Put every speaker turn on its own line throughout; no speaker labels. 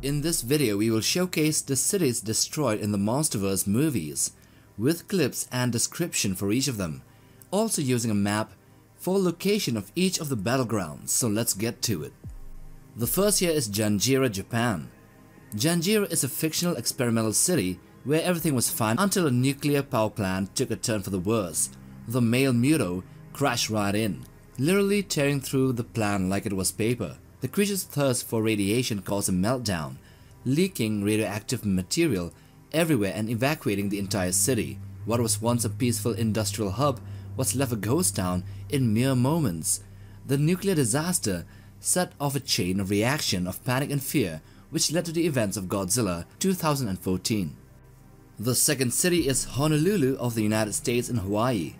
In this video, we will showcase the cities destroyed in the Monsterverse movies, with clips and description for each of them, also using a map for location of each of the battlegrounds, so let's get to it. The first here is Janjira, Japan. Janjira is a fictional experimental city where everything was fine until a nuclear power plant took a turn for the worse. The male Muto crashed right in, literally tearing through the plant like it was paper. The creature's thirst for radiation caused a meltdown, leaking radioactive material everywhere and evacuating the entire city. What was once a peaceful industrial hub was left a ghost town in mere moments. The nuclear disaster set off a chain of reaction of panic and fear, which led to the events of Godzilla 2014. The second city is Honolulu of the United States in Hawaii.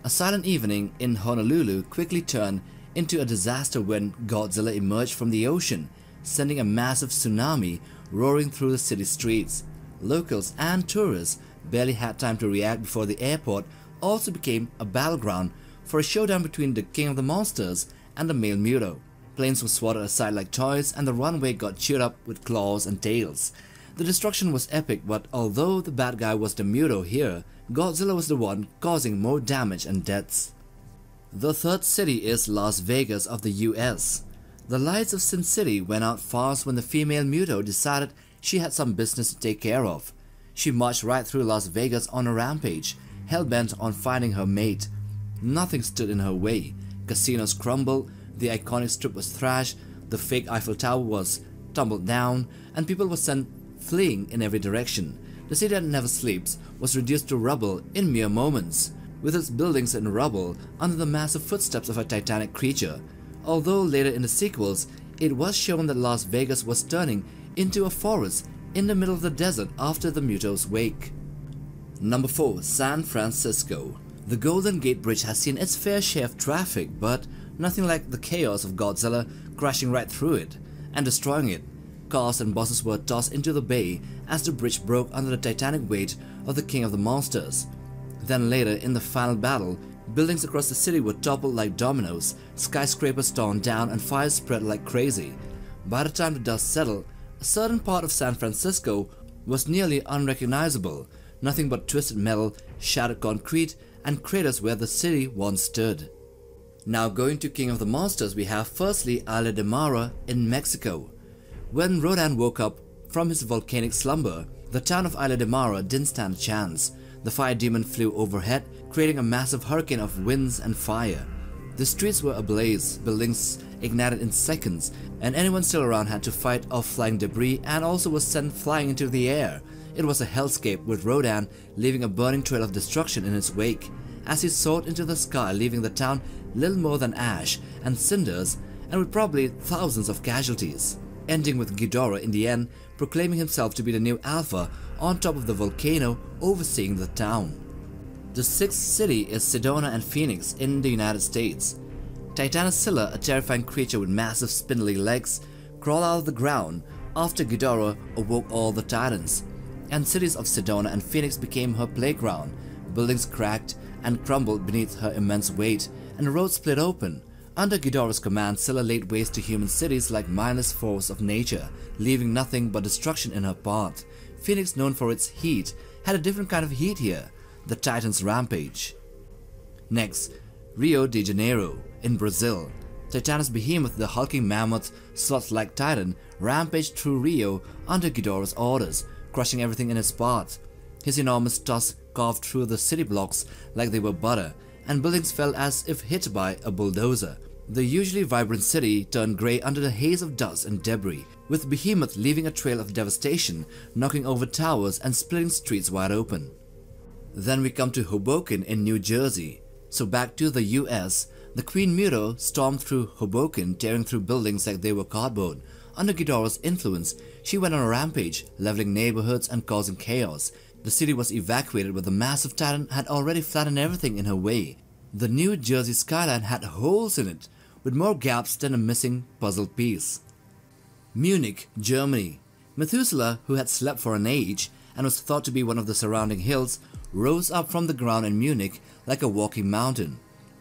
A silent evening in Honolulu quickly turned into a disaster when Godzilla emerged from the ocean, sending a massive tsunami roaring through the city streets. Locals and tourists barely had time to react before the airport also became a battleground for a showdown between the king of the monsters and the male Muto. Planes were swatted aside like toys and the runway got chewed up with claws and tails. The destruction was epic, but although the bad guy was the Muto here, Godzilla was the one causing more damage and deaths. The third city is Las Vegas of the US. The lights of Sin City went out fast when the female Muto decided she had some business to take care of. She marched right through Las Vegas on a rampage, hell-bent on finding her mate. Nothing stood in her way. Casinos crumbled, the iconic strip was thrashed, the fake Eiffel Tower was tumbled down, and people were sent fleeing in every direction. The city that never sleeps was reduced to rubble in mere moments, with its buildings in rubble under the massive footsteps of a titanic creature. Although later in the sequels, it was shown that Las Vegas was turning into a forest in the middle of the desert after the Muto's wake. Number 4. San Francisco. The Golden Gate Bridge has seen its fair share of traffic, but nothing like the chaos of Godzilla crashing right through it and destroying it. Cars and buses were tossed into the bay as the bridge broke under the titanic weight of the king of the monsters. Then later in the final battle, buildings across the city were toppled like dominoes, skyscrapers torn down and fires spread like crazy. By the time the dust settled, a certain part of San Francisco was nearly unrecognizable, nothing but twisted metal, shattered concrete, and craters where the city once stood. Now going to King of the Monsters, we have firstly Isla de Mara in Mexico. When Rodan woke up from his volcanic slumber, the town of Isla de Mara didn't stand a chance. The fire demon flew overhead, creating a massive hurricane of winds and fire. The streets were ablaze, buildings ignited in seconds, and anyone still around had to fight off flying debris and also was sent flying into the air. It was a hellscape, with Rodan leaving a burning trail of destruction in his wake, as he soared into the sky, leaving the town little more than ash and cinders, and with probably thousands of casualties, ending with Ghidorah in the end proclaiming himself to be the new Alpha on top of the volcano overseeing the town. The sixth city is Sedona Phoenix in the United States. Titanosilla, a terrifying creature with massive spindly legs, crawled out of the ground after Ghidorah awoke all the titans, and cities of Sedona and Phoenix became her playground. Buildings cracked and crumbled beneath her immense weight, and roads split open. Under Ghidorah's command, Scylla laid waste to human cities like mindless force of nature, leaving nothing but destruction in her path. Phoenix, known for its heat, had a different kind of heat here, the Titan's rampage. Next, Rio de Janeiro in Brazil. Titanus Behemoth, the hulking mammoth, sloth-like titan, rampaged through Rio under Ghidorah's orders, crushing everything in its path. His enormous tusk carved through the city blocks like they were butter, and buildings fell as if hit by a bulldozer. The usually vibrant city turned grey under the haze of dust and debris, with Behemoth leaving a trail of devastation, knocking over towers and splitting streets wide open. Then we come to Hoboken in New Jersey. So back to the US, the Queen Muto stormed through Hoboken, tearing through buildings like they were cardboard. Under Ghidorah's influence, she went on a rampage, leveling neighborhoods and causing chaos. The city was evacuated, but the massive titan had already flattened everything in her way. The New Jersey skyline had holes in it, with more gaps than a missing puzzle piece. Munich, Germany. Methuselah, who had slept for an age and was thought to be one of the surrounding hills, rose up from the ground in Munich like a walking mountain.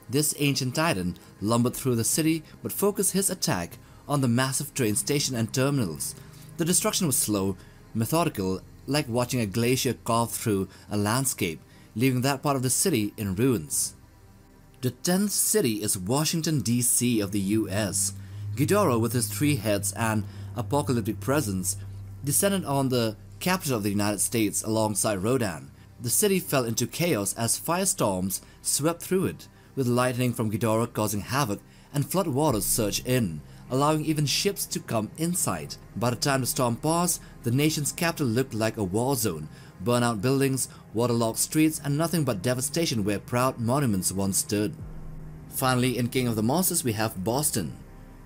This ancient titan lumbered through the city but focused his attack on the massive train station and terminals. The destruction was slow, methodical, like watching a glacier carve through a landscape, leaving that part of the city in ruins. The 10th city is Washington, D.C. of the US. Ghidorah, with his 3 heads and apocalyptic presence, descended on the capital of the United States alongside Rodan. The city fell into chaos as firestorms swept through it, with lightning from Ghidorah causing havoc and flood waters surged in, allowing even ships to come inside. By the time the storm passed, the nation's capital looked like a war zone, burnt-out buildings, waterlogged streets, and nothing but devastation where proud monuments once stood. Finally, in King of the Monsters, we have Boston.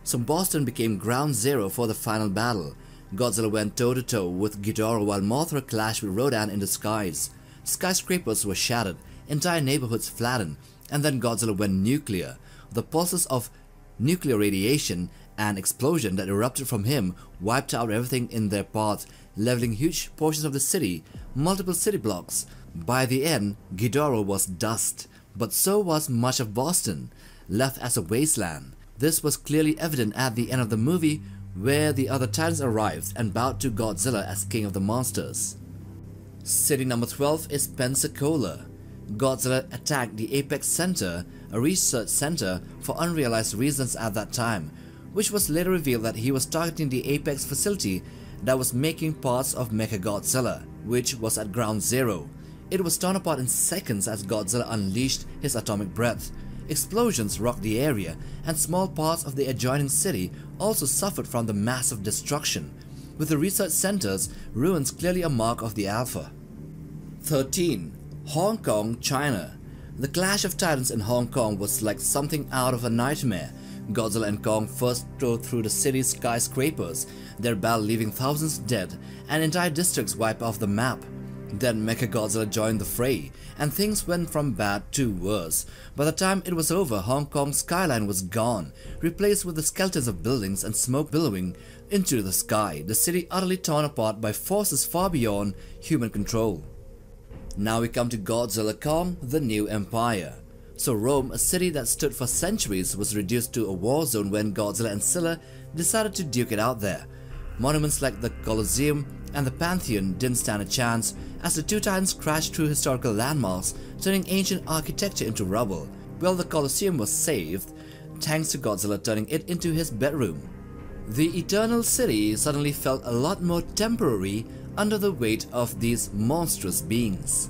So Boston became ground zero for the final battle. Godzilla went toe-to-toe with Ghidorah while Mothra clashed with Rodan in the skies. Skyscrapers were shattered, entire neighborhoods flattened, and then Godzilla went nuclear. The pulses of nuclear radiation and explosion that erupted from him wiped out everything in their path, leveling huge portions of the city, multiple city blocks. By the end, Ghidorah was dust, but so was much of Boston, left as a wasteland. This was clearly evident at the end of the movie, where the other Titans arrived and bowed to Godzilla as king of the monsters. City number 12 is Pensacola. Godzilla attacked the Apex Center, a research center for unrealized reasons at that time, which was later revealed that he was targeting the Apex facility that was making parts of Mechagodzilla, which was at ground zero. It was torn apart in seconds as Godzilla unleashed his atomic breath. Explosions rocked the area, and small parts of the adjoining city also suffered from the massive destruction, with the research center's ruins clearly a mark of the Alpha. 13. Hong Kong, China. The clash of titans in Hong Kong was like something out of a nightmare. Godzilla and Kong first tore through the city's skyscrapers, their battle leaving thousands dead and entire districts wiped off the map. Then Mechagodzilla joined the fray, and things went from bad to worse. By the time it was over, Hong Kong's skyline was gone, replaced with the skeletons of buildings and smoke billowing into the sky, the city utterly torn apart by forces far beyond human control. Now we come to Godzilla Kong, the New Empire. So Rome, a city that stood for centuries, was reduced to a war zone when Godzilla and Scylla decided to duke it out there. Monuments like the Colosseum and the Pantheon didn't stand a chance as the two titans crashed through historical landmarks, turning ancient architecture into rubble. Well, the Colosseum was saved, thanks to Godzilla turning it into his bedroom. The Eternal City suddenly felt a lot more temporary under the weight of these monstrous beings.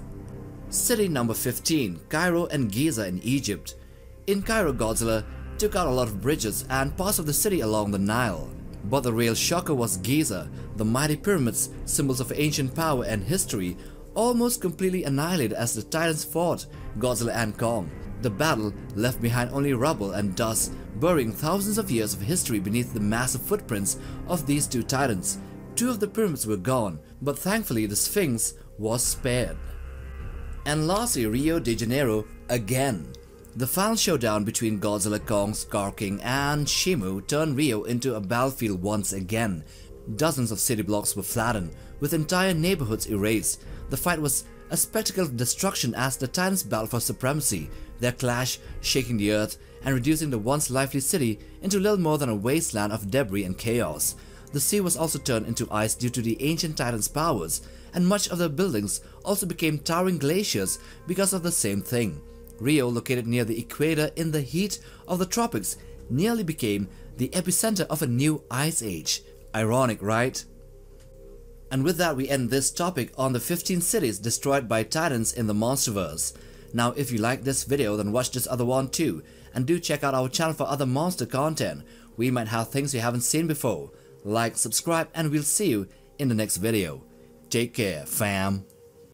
City number 15, Cairo and Giza in Egypt. In Cairo, Godzilla took out a lot of bridges and parts of the city along the Nile. But the real shocker was Giza. The mighty pyramids, symbols of ancient power and history, almost completely annihilated as the titans fought Godzilla and Kong. The battle left behind only rubble and dust, burying thousands of years of history beneath the massive footprints of these two titans. Two of the pyramids were gone, but thankfully the Sphinx was spared. And lastly, Rio de Janeiro again. The final showdown between Godzilla, Kong, Scar King and Shimu turned Rio into a battlefield once again. Dozens of city blocks were flattened, with entire neighborhoods erased. The fight was a spectacle of destruction as the titans battled for supremacy, their clash shaking the earth and reducing the once lively city into little more than a wasteland of debris and chaos. The sea was also turned into ice due to the ancient titans' powers, and much of the buildings also became towering glaciers because of the same thing. Rio, located near the equator in the heat of the tropics, nearly became the epicenter of a new ice age. Ironic, right? And with that, we end this topic on the 15 cities destroyed by titans in the Monsterverse. Now, if you like this video, then watch this other one too, and do check out our channel for other monster content. We might have things you haven't seen before. Like, subscribe, and we'll see you in the next video. Take care, fam.